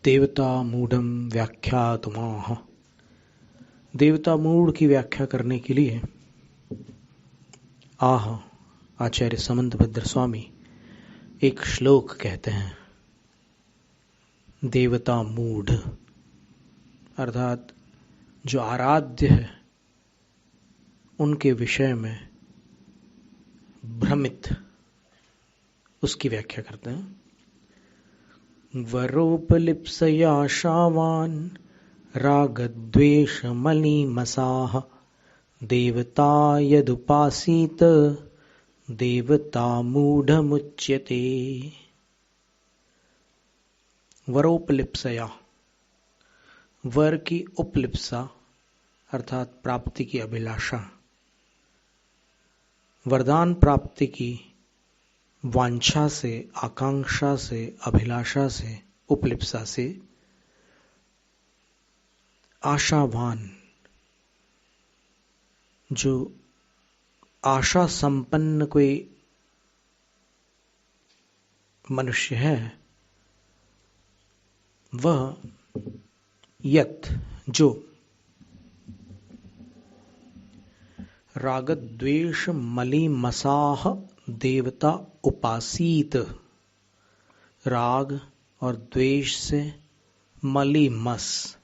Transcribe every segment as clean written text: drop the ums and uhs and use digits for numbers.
देवता मूढ़म व्याख्यातुमाह। देवता मूढ़ की व्याख्या करने के लिए आह आचार्य समंतभद्र स्वामी एक श्लोक कहते हैं। देवता मूढ़ अर्थात जो आराध्य है उनके विषय में भ्रमित, उसकी व्याख्या करते हैं। वरोपलिप्सया शावान् रागद्वेषमलिमसाः देवता यदुपासीत देवता मूढ़मुच्यते। वरोपलिप्सया, वर की उपलिप्सा अर्थात प्राप्ति की अभिलाषा, वरदान प्राप्ति की वांछा से, आकांक्षा से, अभिलाषा से, उपलिप्सा से आशावान, जो आशा संपन्न कोई मनुष्य है, वह यत जो रागद्वेष मलिमसाह देवता उपासीत, राग और द्वेष से मलिमस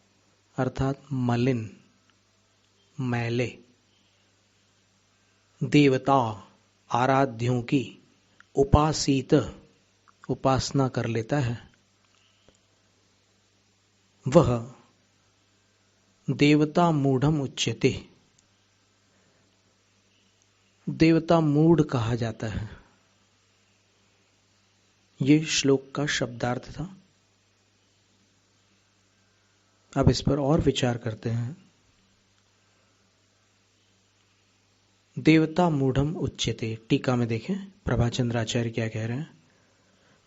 अर्थात मलिन, मैले देवता आराध्यों की उपासीत उपासना कर लेता है, वह देवता मूढ़म उच्यते, देवता मूढ़ कहा जाता है। ये श्लोक का शब्दार्थ था। अब इस पर और विचार करते हैं। देवता मूढ़म उच्यते, टीका में देखें प्रभाचंद्र आचार्य क्या कह रहे हैं।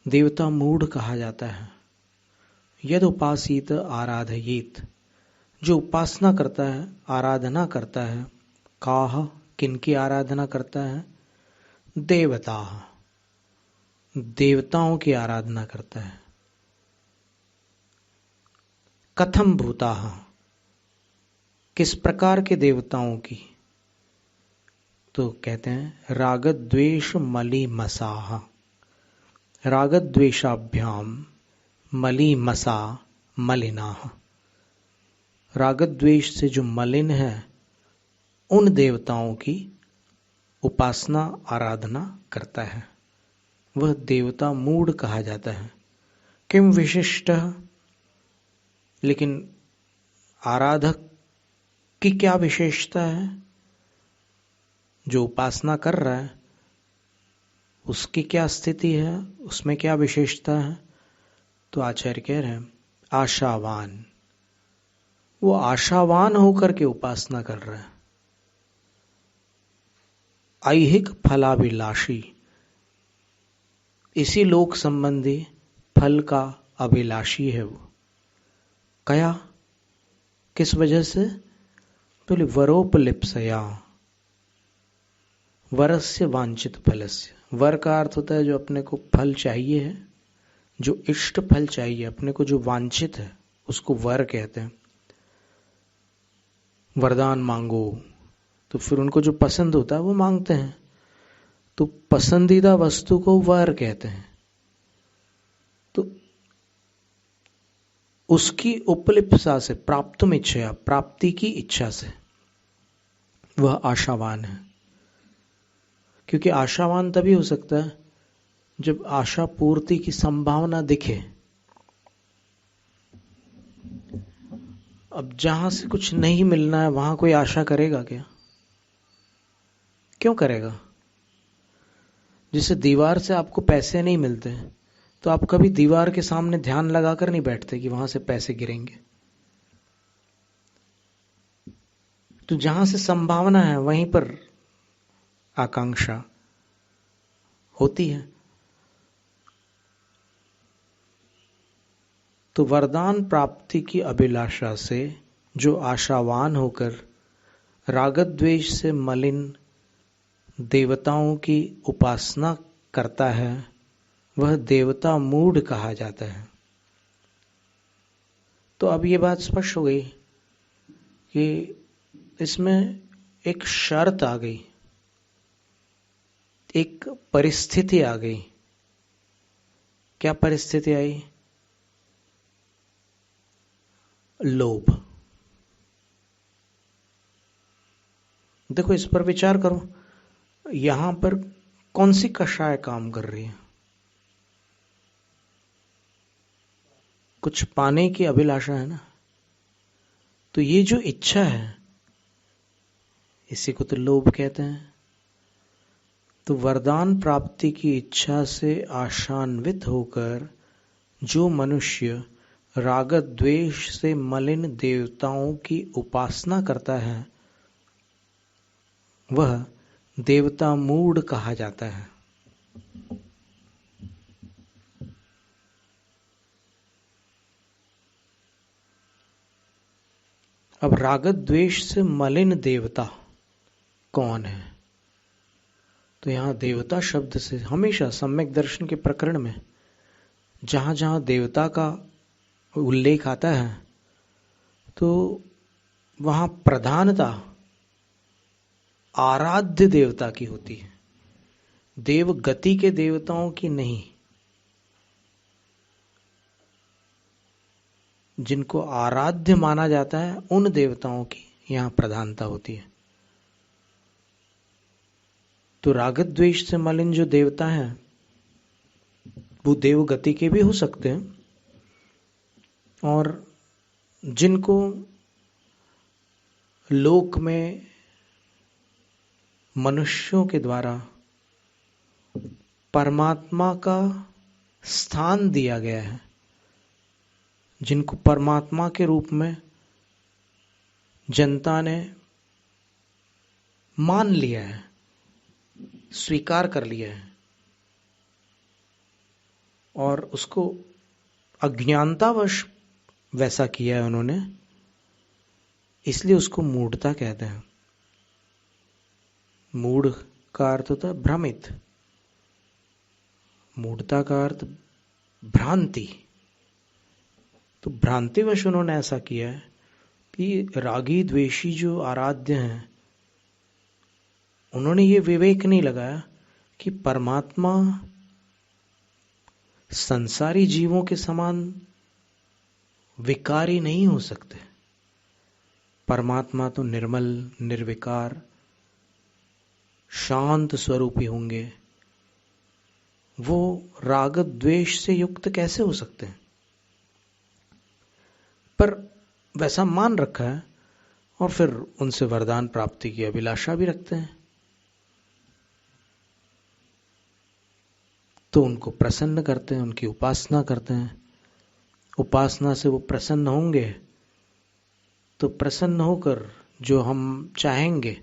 देवता मूढ़ कहा जाता है यद उपासित आराधयेत, जो उपासना करता है, आराधना करता है। काह, किनकी आराधना करता है? देवता, देवताओं की आराधना करता है। कथम भूताः, किस प्रकार के देवताओं की? तो कहते हैं रागद्वेष मलिमसाः, रागद्वेषाभ्याम मलिमसा मलिनाः, रागद्वेष से जो मलिन है उन देवताओं की उपासना आराधना करता है, वह देवता मूढ़ कहा जाता है। किम विशिष्ट, लेकिन आराधक की क्या विशेषता है? जो उपासना कर रहा है उसकी क्या स्थिति है, उसमें क्या विशेषता है? तो आचार्य कह रहे हैं आशावान, वो आशावान होकर के उपासना कर रहा है। ऐहिक फलाभिलाषी, इसी लोक संबंधी फल का अभिलाषी है वो। कया, किस वजह से? बोले वरोपलिप्सया, वरस्य वांछित फलस्य। वर का अर्थ होता है जो अपने को फल चाहिए है, जो इष्ट फल चाहिए, अपने को जो वांछित है उसको वर कहते हैं। वरदान मांगो तो फिर उनको जो पसंद होता है वो मांगते हैं, तो पसंदीदा वस्तु को वर कहते हैं। तो उसकी उपलिप्सा से, प्राप्तुम इच्छया, प्राप्ति की इच्छा से वह आशावान है। क्योंकि आशावान तभी हो सकता है जब आशा पूर्ति की संभावना दिखे। अब जहां से कुछ नहीं मिलना है वहां कोई आशा करेगा क्या? क्यों करेगा? जैसे दीवार से आपको पैसे नहीं मिलते तो आप कभी दीवार के सामने ध्यान लगाकर नहीं बैठते कि वहां से पैसे गिरेंगे। तो जहां से संभावना है वहीं पर आकांक्षा होती है। तो वरदान प्राप्ति की अभिलाषा से जो आशावान होकर रागद्वेष से मलिन देवताओं की उपासना करता है वह देवता मूढ़ कहा जाता है। तो अब ये बात स्पष्ट हो गई कि इसमें एक शर्त आ गई, एक परिस्थिति आ गई। क्या परिस्थिति आई? लोभ। देखो, इस पर विचार करो, यहां पर कौन सी कषाय काम कर रही है? कुछ पाने की अभिलाषा है ना। तो ये जो इच्छा है, इसी को तो लोभ कहते हैं। तो वरदान प्राप्ति की इच्छा से आशान्वित होकर जो मनुष्य राग द्वेष से मलिन देवताओं की उपासना करता है, वह देवता मूढ़ कहा जाता है। अब राग द्वेष से मलिन देवता कौन है? तो यहां देवता शब्द से हमेशा सम्यक दर्शन के प्रकरण में जहां जहां देवता का उल्लेख आता है, तो वहां प्रधानता आराध्य देवता की होती है, देव गति के देवताओं की नहीं। जिनको आराध्य माना जाता है उन देवताओं की यहां प्रधानता होती है। तो राग द्वेष से मलिन जो देवता हैं वो देव गति के भी हो सकते हैं, और जिनको लोक में मनुष्यों के द्वारा परमात्मा का स्थान दिया गया है, जिनको परमात्मा के रूप में जनता ने मान लिया है, स्वीकार कर लिया है, और उसको अज्ञानतावश वैसा किया है उन्होंने, इसलिए उसको मूढ़ता कहते हैं। मूढ़ का अर्थ होता है भ्रमित, मूढ़ता का अर्थ भ्रांति। तो भ्रांतिवश उन्होंने ऐसा किया है कि रागी द्वेषी जो आराध्य हैं, उन्होंने ये विवेक नहीं लगाया कि परमात्मा संसारी जीवों के समान विकारी नहीं हो सकते। परमात्मा तो निर्मल, निर्विकार, शांत स्वरूपी होंगे। वो राग द्वेष से युक्त कैसे हो सकते हैं? पर वैसा मान रखा है, और फिर उनसे वरदान प्राप्ति की अभिलाषा भी रखते हैं। तो उनको प्रसन्न करते हैं, उनकी उपासना करते हैं। उपासना से वो प्रसन्न होंगे, तो प्रसन्न होकर जो हम चाहेंगे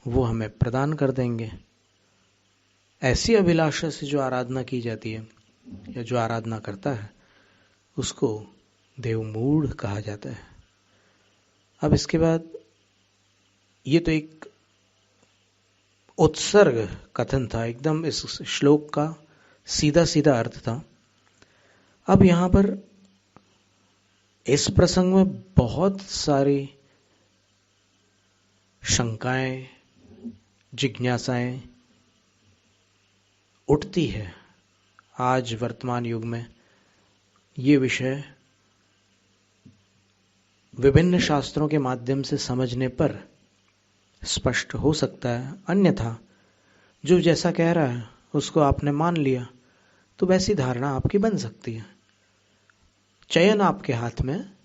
वो हमें प्रदान कर देंगे। ऐसी अभिलाषा से जो आराधना की जाती है या जो आराधना करता है, उसको देवमूढ़ कहा जाता है। अब इसके बाद ये तो एक उत्सर्ग कथन था, एकदम इस श्लोक का सीधा सीधा अर्थ था। अब यहां पर इस प्रसंग में बहुत सारी शंकाएं, जिज्ञासाएं उठती है। आज वर्तमान युग में ये विषय विभिन्न शास्त्रों के माध्यम से समझने पर स्पष्ट हो सकता है, अन्यथा जो जैसा कह रहा है उसको आपने मान लिया तो वैसी धारणा आपकी बन सकती है। चयन आपके हाथ में,